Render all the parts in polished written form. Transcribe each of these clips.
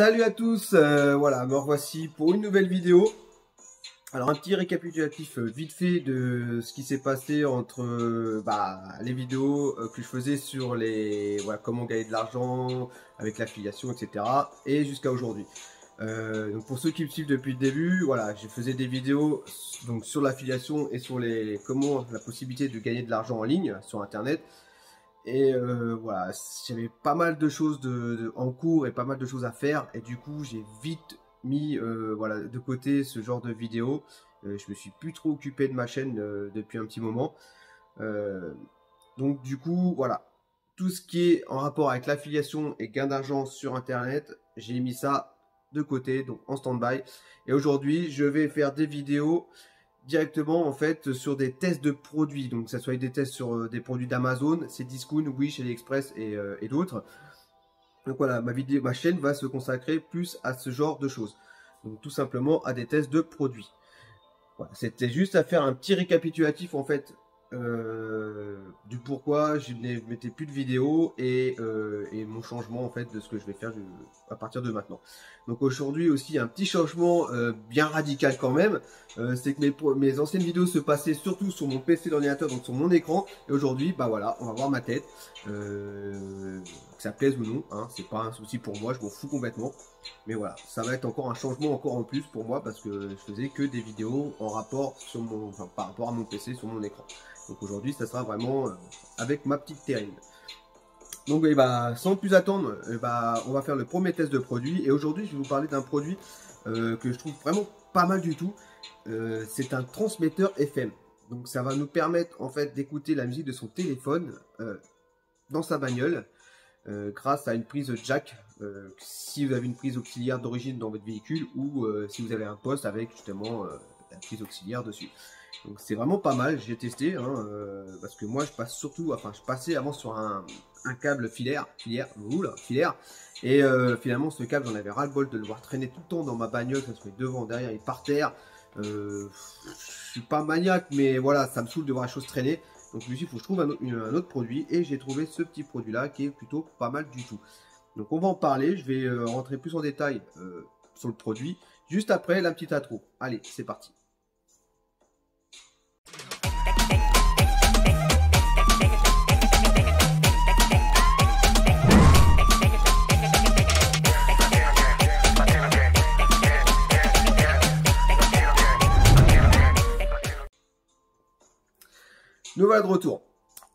Salut à tous, voilà, me revoici pour une nouvelle vidéo. Alors un petit récapitulatif vite fait de ce qui s'est passé entre les vidéos que je faisais sur les comment gagner de l'argent avec l'affiliation, etc. et jusqu'à aujourd'hui. Donc pour ceux qui me suivent depuis le début, voilà, je faisais des vidéos donc sur l'affiliation et sur la possibilité de gagner de l'argent en ligne sur internet. Et voilà, j'avais pas mal de choses en cours et pas mal de choses à faire. Et du coup, j'ai vite mis de côté ce genre de vidéos. Je me suis plus trop occupé de ma chaîne depuis un petit moment. Donc du coup, voilà. Tout ce qui est en rapport avec l'affiliation et gain d'argent sur Internet, j'ai mis ça de côté, donc en stand-by. Et aujourd'hui, je vais faire des vidéos directement en fait sur des tests de produits, donc que ça soit des tests sur des produits d'Amazon, Cdiscount, Wish, AliExpress et d'autres. Donc voilà, ma chaîne va se consacrer plus à ce genre de choses, donc tout simplement à des tests de produits. Voilà, c'était juste à faire un petit récapitulatif en fait du pourquoi je ne mettais plus de vidéos et mon changement en fait de ce que je vais faire à partir de maintenant. Donc aujourd'hui aussi un petit changement bien radical quand même, c'est que mes anciennes vidéos se passaient surtout sur mon PC d'ordinateur, donc sur mon écran, et aujourd'hui bah voilà, on va voir ma tête, que ça plaise ou non, hein, c'est pas un souci pour moi, je m'en fous complètement. Mais voilà, ça va être encore un changement encore en plus pour moi parce que je faisais que des vidéos en rapport sur par rapport à mon PC sur mon écran. Donc aujourd'hui, ça sera vraiment avec ma petite terrine. Donc sans plus attendre, on va faire le premier test de produit. Et aujourd'hui, je vais vous parler d'un produit que je trouve vraiment pas mal du tout. C'est un transmetteur FM. Donc ça va nous permettre en fait d'écouter la musique de son téléphone dans sa bagnole. Grâce à une prise jack, si vous avez une prise auxiliaire d'origine dans votre véhicule ou si vous avez un poste avec justement la prise auxiliaire dessus. Donc c'est vraiment pas mal, j'ai testé hein, parce que moi je passais avant sur un câble filaire et finalement ce câble j'en avais ras le bol de le voir traîner tout le temps dans ma bagnole, que ce soit devant, derrière et par terre. Je suis pas maniaque mais voilà, ça me saoule de voir les choses traîner. Donc je me suis dit, il faut que je trouve un autre produit et j'ai trouvé ce petit produit là qui est plutôt pas mal du tout. Donc on va en parler, je vais rentrer plus en détail sur le produit juste après la petite intro. Allez, c'est parti. Nous voilà de retour.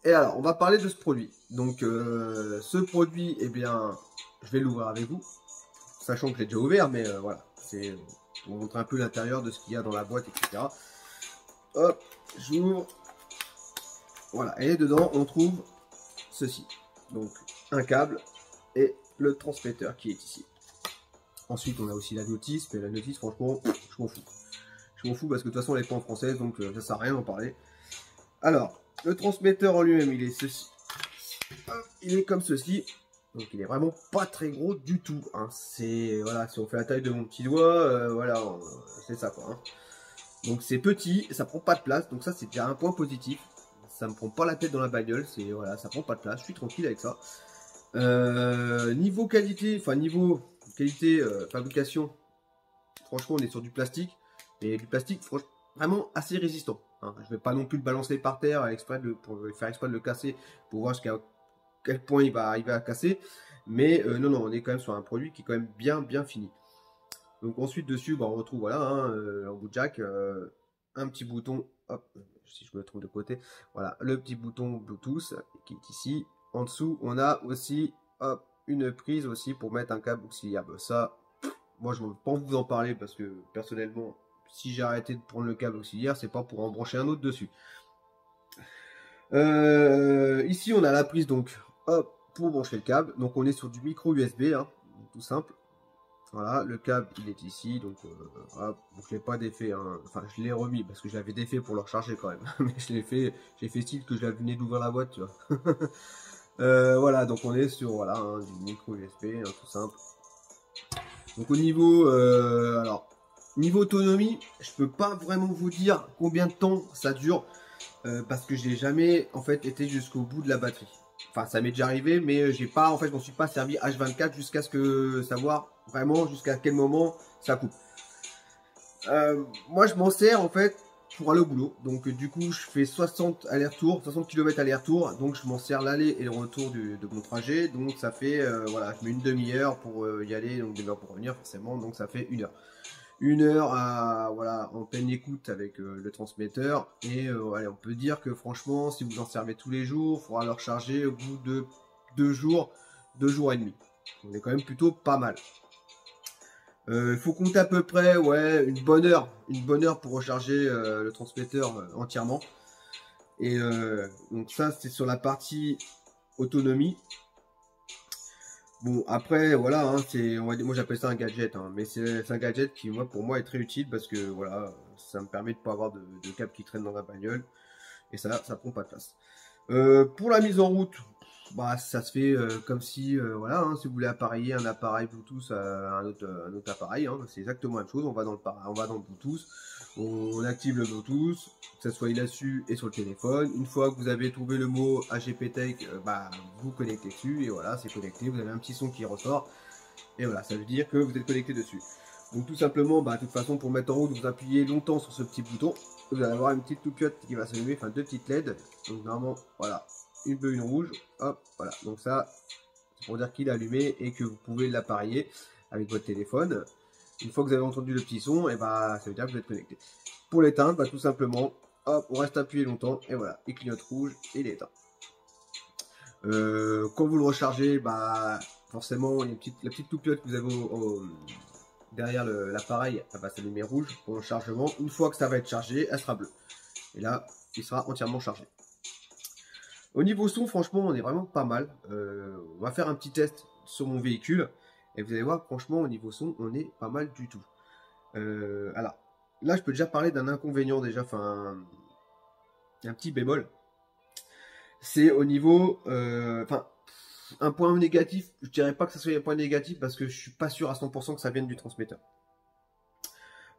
Et alors, on va parler de ce produit. Donc, ce produit, eh bien, je vais l'ouvrir avec vous. Sachant que je l'ai déjà ouvert, mais voilà. C'est pour vous montrer un peu l'intérieur de ce qu'il y a dans la boîte, etc. Hop, j'ouvre. Voilà, et dedans, on trouve ceci. Donc, un câble et le transmetteur qui est ici. Ensuite, on a aussi la notice, mais la notice, franchement, je m'en fous. Je m'en fous parce que de toute façon, elle n'est pas en française, donc ça sert à rien d'en parler. Alors, le transmetteur en lui-même, il est ceci. Il est comme ceci. Donc, il est vraiment pas très gros du tout. Hein. C'est, voilà, si on fait la taille de mon petit doigt, voilà, c'est ça quoi. Hein. Donc, c'est petit, ça prend pas de place. Donc, ça, c'est déjà un point positif. Ça me prend pas la tête dans la bagnole. C'est, voilà, ça prend pas de place. Je suis tranquille avec ça. Niveau qualité, fabrication, franchement, on est sur du plastique. Et du plastique, franchement, vraiment assez résistant. Hein. Je vais pas non plus le balancer par terre pour faire exprès de le casser pour voir jusqu'à quel point il va arriver à casser. Mais non, on est quand même sur un produit qui est quand même bien fini. Donc ensuite dessus, on retrouve voilà, un bout de jack, un petit bouton, hop, si je me trouve de côté, voilà, le petit bouton Bluetooth qui est ici. En dessous, on a aussi hop, une prise aussi pour mettre un câble auxiliaire. Ça, moi je ne veux pas vous en parler parce que personnellement, si j'ai arrêté de prendre le câble auxiliaire, c'est pas pour en brancher un autre dessus. Ici, on a la prise donc hop, pour brancher le câble. Donc on est sur du micro USB, hein, tout simple. Voilà, le câble il est ici, donc hop, je l'ai pas défait, hein. Enfin je l'ai remis parce que j'avais défait pour le recharger quand même. Mais j'ai fait style que je venais d'ouvrir la boîte, tu vois. Voilà, donc on est sur voilà, hein, du micro USB, hein, tout simple. Donc au niveau, niveau autonomie, je peux pas vraiment vous dire combien de temps ça dure parce que j'ai jamais en fait été jusqu'au bout de la batterie. enfin ça m'est déjà arrivé, mais j'ai pas, en fait, je m'en suis pas servi H24 jusqu'à ce que savoir vraiment jusqu'à quel moment ça coupe. Moi je m'en sers en fait pour aller au boulot. Donc du coup je fais 60 allers-retours, 60 km aller-retour. Donc je m'en sers l'aller et le retour de mon trajet. Donc ça fait, voilà, je mets une demi-heure pour y aller, donc une demi-heure pour revenir forcément. Donc ça fait 1 heure. 1 heure à, voilà, en pleine écoute avec le transmetteur. Et allez, on peut dire que franchement, si vous en servez tous les jours, il faudra le recharger au bout de 2 jours, 2 jours et demi. On est quand même plutôt pas mal. Il faut compter à peu près, ouais, une bonne heure pour recharger le transmetteur entièrement. Et donc ça, c'est sur la partie autonomie. Bon, après, voilà, hein, moi j'appelle ça un gadget, hein, mais c'est un gadget qui, moi, pour moi, est très utile parce que, voilà, ça me permet de pas avoir de câbles qui traînent dans la bagnole. Et ça prend pas de place. Pour la mise en route, bah, ça se fait comme si, voilà, hein, si vous voulez appareiller un appareil Bluetooth à un autre appareil, hein, c'est exactement la même chose. On va dans le Bluetooth, on active le Bluetooth, que ça soit là-dessus et sur le téléphone. Une fois que vous avez trouvé le mot AGPTech, bah, vous connectez dessus et voilà, c'est connecté. Vous avez un petit son qui ressort et voilà, ça veut dire que vous êtes connecté dessus. Donc tout simplement, bah, de toute façon, pour mettre en route, vous appuyez longtemps sur ce petit bouton. Vous allez avoir une petite toupiote qui va s'allumer, enfin 2 petites LED. Donc normalement, voilà, une bleue, une rouge. Hop, voilà. Donc ça, c'est pour dire qu'il est allumé et que vous pouvez l'appareiller avec votre téléphone. Une fois que vous avez entendu le petit son, et bah ça veut dire que vous êtes connecté. Pour l'éteindre, bah, tout simplement, hop, on reste appuyé longtemps et voilà, il clignote rouge et il est éteint. Quand vous le rechargez, bah forcément, la petite toupiote que vous avez derrière l'appareil, elle va s'allumer rouge pour le chargement. Une fois que ça va être chargé, elle sera bleue. Et là, il sera entièrement chargé. Au niveau son, franchement, on est vraiment pas mal. On va faire un petit test sur mon véhicule. Et vous allez voir, franchement, au niveau son, on est pas mal du tout. Alors, là, je peux déjà parler d'un inconvénient déjà, enfin, un petit bémol. C'est au niveau, enfin, un point négatif, je dirais pas que ça soit un point négatif parce que je suis pas sûr à 100% que ça vienne du transmetteur.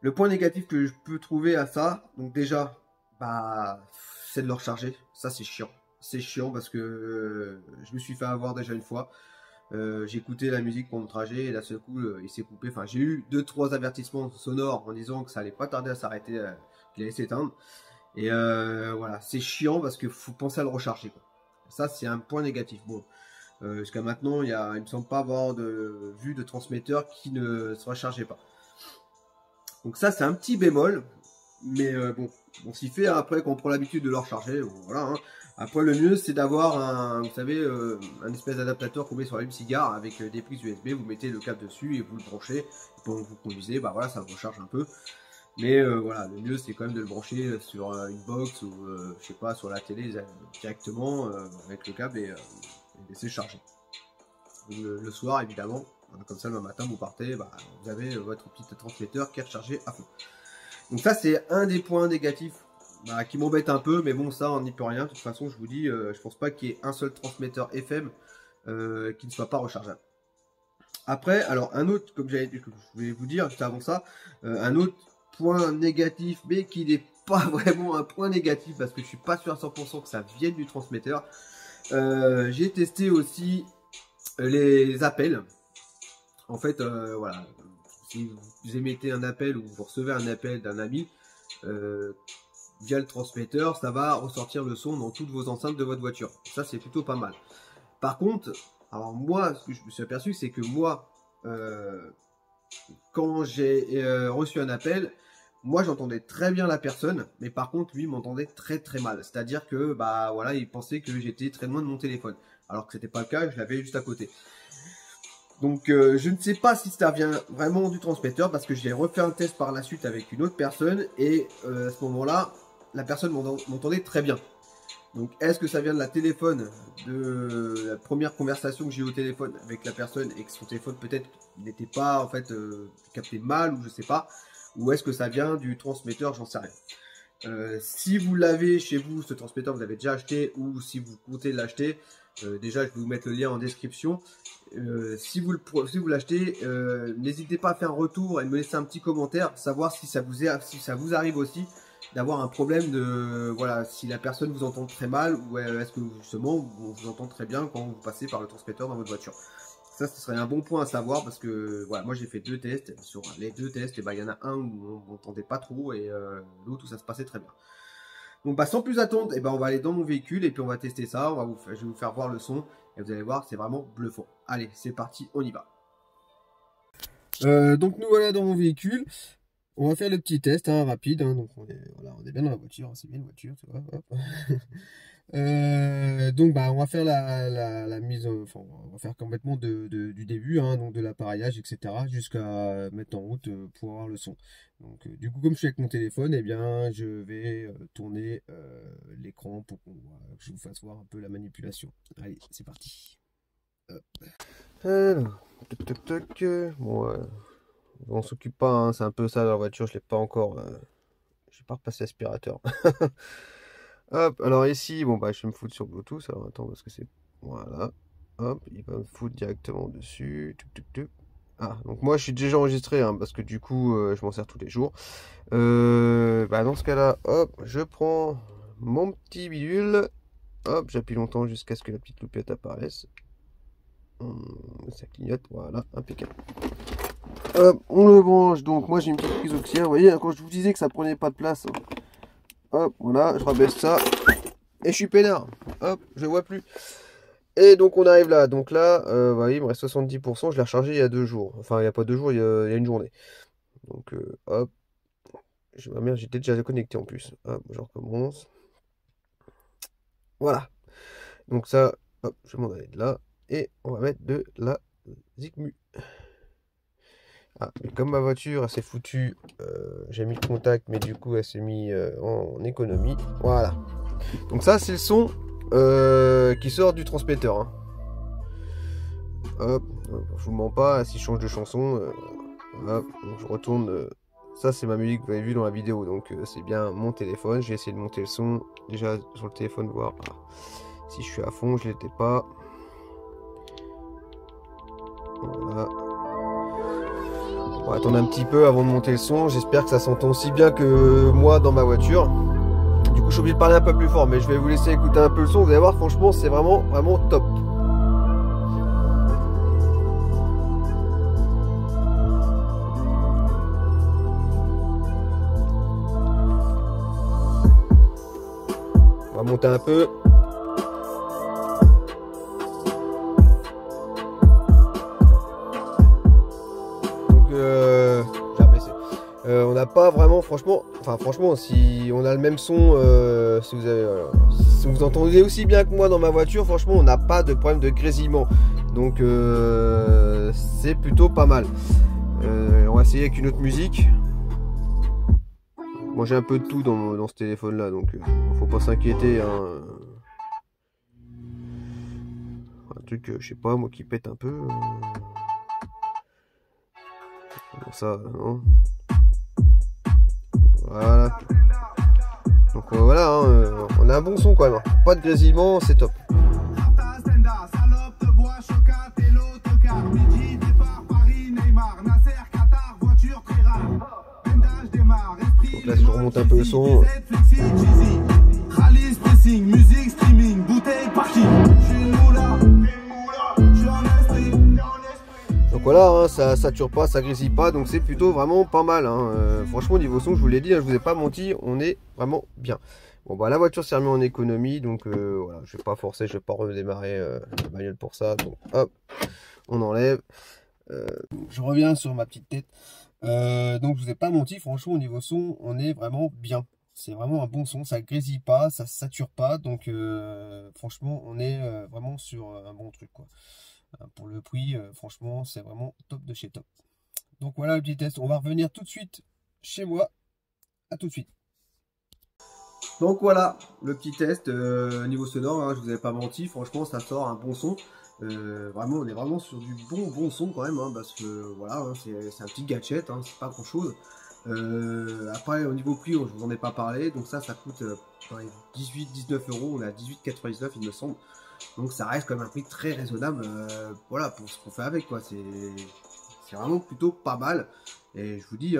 Le point négatif que je peux trouver à ça, donc déjà, bah, c'est de le recharger. Ça, c'est chiant. C'est chiant parce que je me suis fait avoir déjà une fois. J'ai écouté la musique pour mon trajet et d'un seul coup, il s'est coupé. Enfin, j'ai eu 2-3 avertissements sonores en disant que ça allait pas tarder à s'arrêter, qu'il allait s'éteindre. Et voilà, c'est chiant parce qu'il faut penser à le recharger, quoi. Ça, c'est un point négatif. Bon, jusqu'à maintenant, il me semble pas avoir vu de transmetteur qui ne se rechargeait pas. Donc ça, c'est un petit bémol. Mais bon, on s'y fait, hein. Après qu'on prend l'habitude de le recharger, bon, voilà, hein. Après, le mieux, c'est d'avoir vous savez, un espèce d'adaptateur qu'on met sur la cigare avec des prises USB. Vous mettez le câble dessus et vous le branchez. Pendant que vous conduisez, bah voilà, ça vous recharge un peu. Mais voilà, le mieux, c'est quand même de le brancher sur une box ou, je sais pas, sur la télé directement avec le câble et laisser charger. Le soir, évidemment, comme ça, le matin, vous partez, bah, vous avez votre petit transmetteur qui est rechargé à fond. Donc ça, c'est un des points négatifs qui m'embête un peu, mais bon, ça, on n'y peut rien. De toute façon, je vous dis, je pense pas qu'il y ait un seul transmetteur FM qui ne soit pas rechargeable. Après, alors un autre, comme je voulais vous dire juste avant ça, un autre point négatif, mais qui n'est pas vraiment un point négatif, parce que je suis pas sûr à 100% que ça vienne du transmetteur. J'ai testé aussi les appels. En fait, voilà, si vous émettez un appel ou vous recevez un appel d'un ami via le transmetteur, ça va ressortir le son dans toutes vos enceintes de votre voiture. Ça, c'est plutôt pas mal. Par contre, alors moi, ce que je me suis aperçu, c'est que moi, quand j'ai reçu un appel, moi j'entendais très bien la personne, mais par contre lui m'entendait très très mal. C'est-à-dire que bah voilà, il pensait que j'étais très loin de mon téléphone, alors que c'était pas le cas, je l'avais juste à côté. Donc je ne sais pas si ça vient vraiment du transmetteur, parce que j'ai refait un test par la suite avec une autre personne, et à ce moment-là, la personne m'entendait très bien. Donc est-ce que ça vient de la téléphone, de la première conversation que j'ai eu au téléphone avec la personne, et que son téléphone peut-être n'était pas en fait capté mal, ou je sais pas, ou est-ce que ça vient du transmetteur, j'en sais rien. Si vous l'avez chez vous, ce transmetteur, vous l'avez déjà acheté, ou si vous comptez l'acheter, déjà je vais vous mettre le lien en description. Si vous l'achetez, n'hésitez pas à faire un retour et me laisser un petit commentaire, savoir si ça vous arrive aussi d'avoir un problème de, voilà, si la personne vous entend très mal, ou est-ce que justement on vous entend très bien quand vous passez par le transmetteur dans votre voiture. Ça, ce serait un bon point à savoir parce que voilà, moi j'ai fait 2 tests. Sur les 2 tests, et ben, il y en a un où on n'entendait pas trop et l'autre où ça se passait très bien. Donc bah, sans plus attendre, et ben, on va aller dans mon véhicule et puis on va tester ça. Je vais vous faire voir le son et vous allez voir, c'est vraiment bluffant. Allez, c'est parti, on y va. Donc nous voilà dans mon véhicule. On va faire le petit test rapide. Donc voilà, on est bien dans la voiture, c'est bien une voiture, tu vois. Hop. Donc bah on va faire la mise, enfin on va faire complètement du début, donc de l'appareillage, etc. jusqu'à mettre en route pour avoir le son. Donc du coup, comme je suis avec mon téléphone, et bien je vais tourner l'écran pour que je vous fasse voir un peu la manipulation. Allez, c'est parti. Hop. Alors, toc toc toc. Bon, on s'occupe pas, c'est un peu ça la voiture, je l'ai pas encore, j'ai pas repassé l'aspirateur. Hop, alors ici, bon bah je vais me foutre sur Bluetooth, alors attends parce que c'est, voilà, hop, il va me foutre directement dessus, tuc, tuc, tuc. Ah, donc moi je suis déjà enregistré, parce que du coup je m'en sers tous les jours. Bah dans ce cas-là, hop, je prends mon petit bidule, hop, j'appuie longtemps jusqu'à ce que la petite loupette apparaisse. Ça clignote, voilà, impeccable. Hop, on le branche, donc moi j'ai une petite prise auxiliaire, vous voyez, quand je vous disais que ça prenait pas de place. Hop, voilà, je rabaisse ça. Et je suis peinard. Hop, je vois plus. Et donc on arrive là. Donc là, bah, il me reste 70%. Je l'ai rechargé il y a 2 jours. Enfin, il n'y a pas 2 jours, il y a une journée. Donc hop. Ma mère, j'étais déjà connecté en plus. Hop, je recommence. Voilà. Donc ça, hop, je vais m'en aller de là. Et on va mettre de la Zigmu. Ah, mais comme ma voiture, elle s'est foutue, j'ai mis le contact, mais du coup, elle s'est mis en économie. Voilà. Donc ça, c'est le son qui sort du transmetteur. Hop, je vous mens pas, si je change de chanson, hop, donc je retourne. Ça, c'est ma musique que vous avez vu dans la vidéo, donc c'est bien mon téléphone. J'ai essayé de monter le son, déjà sur le téléphone, voir si je suis à fond, je l'étais pas. Voilà. On va attendre un petit peu avant de monter le son. J'espère que ça s'entend aussi bien que moi dans ma voiture. Du coup, je suis obligé de parler un peu plus fort, mais je vais vous laisser écouter un peu le son. Vous allez voir, franchement, c'est vraiment, vraiment top. On va monter un peu. J'ai abaissé. On n'a pas vraiment, franchement, si on a le même son, si vous entendez aussi bien que moi dans ma voiture, franchement, on n'a pas de problème de grésillement. Donc, c'est plutôt pas mal. On va essayer avec une autre musique. Moi, j'ai un peu de tout dans ce téléphone-là, donc faut pas s'inquiéter. Un truc, je sais pas, moi qui pète un peu. Bon, ça, non. Voilà. Donc voilà, on a un bon son quand même. Pas de grésillement, c'est top. Donc là, si je remonte un peu le son. Musique, streaming, bouteille, parking. Donc voilà, ça sature pas, ça grésille pas, donc c'est plutôt vraiment pas mal. Franchement, niveau son, je vous l'ai dit, je vous ai pas menti, on est vraiment bien. Bon bah la voiture s'est remise en économie, donc voilà, je vais pas forcer, je vais pas redémarrer la bagnole pour ça. Donc hop, on enlève. Je reviens sur ma petite tête. Donc je vous ai pas menti, franchement au niveau son, on est vraiment bien. C'est vraiment un bon son, ça grésille pas, ça sature pas, donc franchement on est vraiment sur un bon truc quoi. Pour le prix, franchement, c'est vraiment top de chez top. Donc voilà le petit test. On va revenir tout de suite chez moi. À tout de suite. Donc voilà le petit test niveau sonore. Je vous avais pas menti. Franchement, ça sort un bon son. Vraiment, on est vraiment sur du bon son quand même. Parce que voilà, c'est un petit gadget. C'est pas grand chose. Après, au niveau prix, je vous en ai pas parlé. Donc ça coûte 18-19 €. On est à 18,99 il me semble. Donc ça reste quand même un prix très raisonnable, voilà, pour ce qu'on fait avec quoi. C'est vraiment plutôt pas mal. Et je vous dis,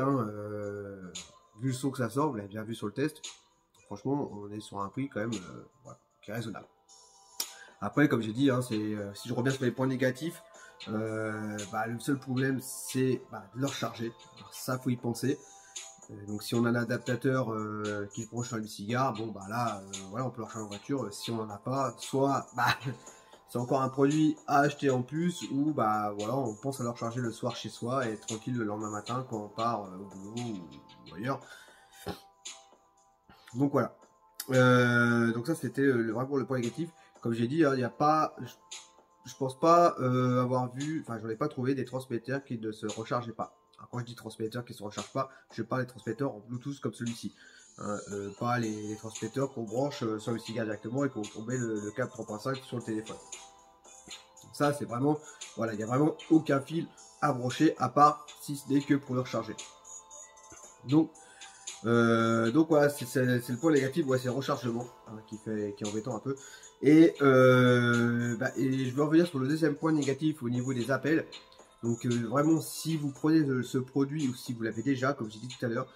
vu le son que ça sort, vous l'avez bien vu sur le test, franchement on est sur un prix quand même voilà, qui est raisonnable. Après comme j'ai dit, hein, si je reviens sur les points négatifs, le seul problème c'est de le recharger. Alors, ça faut y penser. Donc si on a un adaptateur qui se branche sur une cigare, bon là voilà, on peut le recharger en voiture. Si on n'en a pas, soit c'est encore un produit à acheter en plus, ou voilà, on pense à le recharger le soir chez soi et être tranquille le lendemain matin quand on part au boulot ou ailleurs. Donc voilà. Donc ça c'était vraiment le point négatif. Comme j'ai dit, il n'y a pas, je pense pas avoir vu, enfin j'en ai pas trouvé des transmetteurs qui ne se rechargeaient pas. Alors, quand je dis transmetteurs qui ne se rechargent pas, je parle des transmetteurs en Bluetooth comme celui-ci. Hein, pas les transmetteurs qu'on branche sur le cigare directement et qu'on met le câble 3.5 sur le téléphone. Donc ça c'est vraiment, voilà, il n'y a vraiment aucun fil à brancher à part si ce n'est que pour le recharger. Donc voilà, c'est le point négatif, ouais, c'est le rechargement hein, qui est embêtant un peu. Et je vais revenir sur le deuxième point négatif au niveau des appels. Donc vraiment, si vous prenez ce produit ou si vous l'avez déjà, comme j'ai dit tout à l'heure,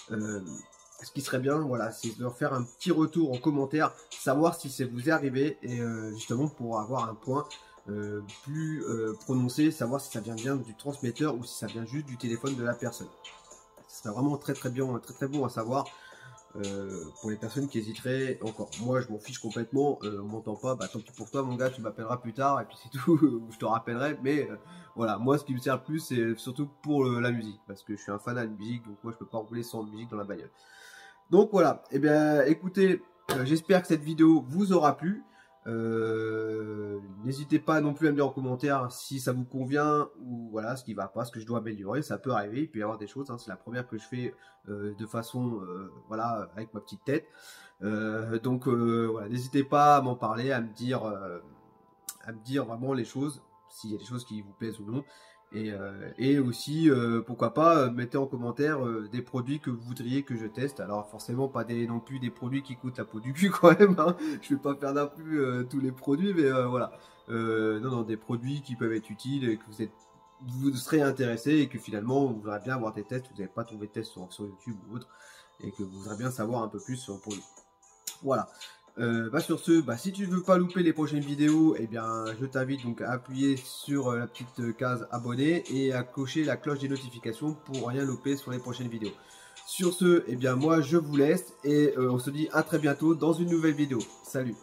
ce qui serait bien, voilà, c'est de faire un petit retour en commentaire, savoir si ça vous est arrivé et justement pour avoir un point plus prononcé, savoir si ça vient bien du transmetteur ou si ça vient juste du téléphone de la personne. Ce serait vraiment très bien, très bon à savoir. Pour les personnes qui hésiteraient encore. Moi je m'en fiche complètement, on m'entend pas, tant pis pour toi mon gars, tu m'appelleras plus tard et puis c'est tout, je te rappellerai, mais voilà, moi ce qui me sert le plus c'est surtout pour la musique, parce que je suis un fan de la musique, donc moi je peux pas rouler sans musique dans la bagnole. Donc voilà, et bien écoutez, j'espère que cette vidéo vous aura plu. N'hésitez pas non plus à me dire en commentaire si ça vous convient ou voilà ce qui va pas, ce que je dois améliorer. Ça peut arriver, il peut y avoir des choses, hein, c'est la première que je fais de façon voilà, avec ma petite tête. Donc voilà, n'hésitez pas à m'en parler, à me dire vraiment les choses, s'il y a des choses qui vous plaisent ou non. Et aussi, pourquoi pas, mettez en commentaire des produits que vous voudriez que je teste. Alors forcément, pas non plus des produits qui coûtent la peau du cul quand même. Hein. Je vais pas faire non plus tous les produits, mais voilà. Non, des produits qui peuvent être utiles et que vous serez intéressé et que finalement, vous voudrez bien avoir des tests. Vous n'avez pas trouvé de tests sur YouTube ou autre. Et que vous voudrez bien savoir un peu plus sur le produit. Voilà. Sur ce, si tu veux pas louper les prochaines vidéos, je t'invite donc à appuyer sur la petite case abonner et à cocher la cloche des notifications pour rien louper sur les prochaines vidéos. Sur ce, moi je vous laisse et on se dit à très bientôt dans une nouvelle vidéo. Salut!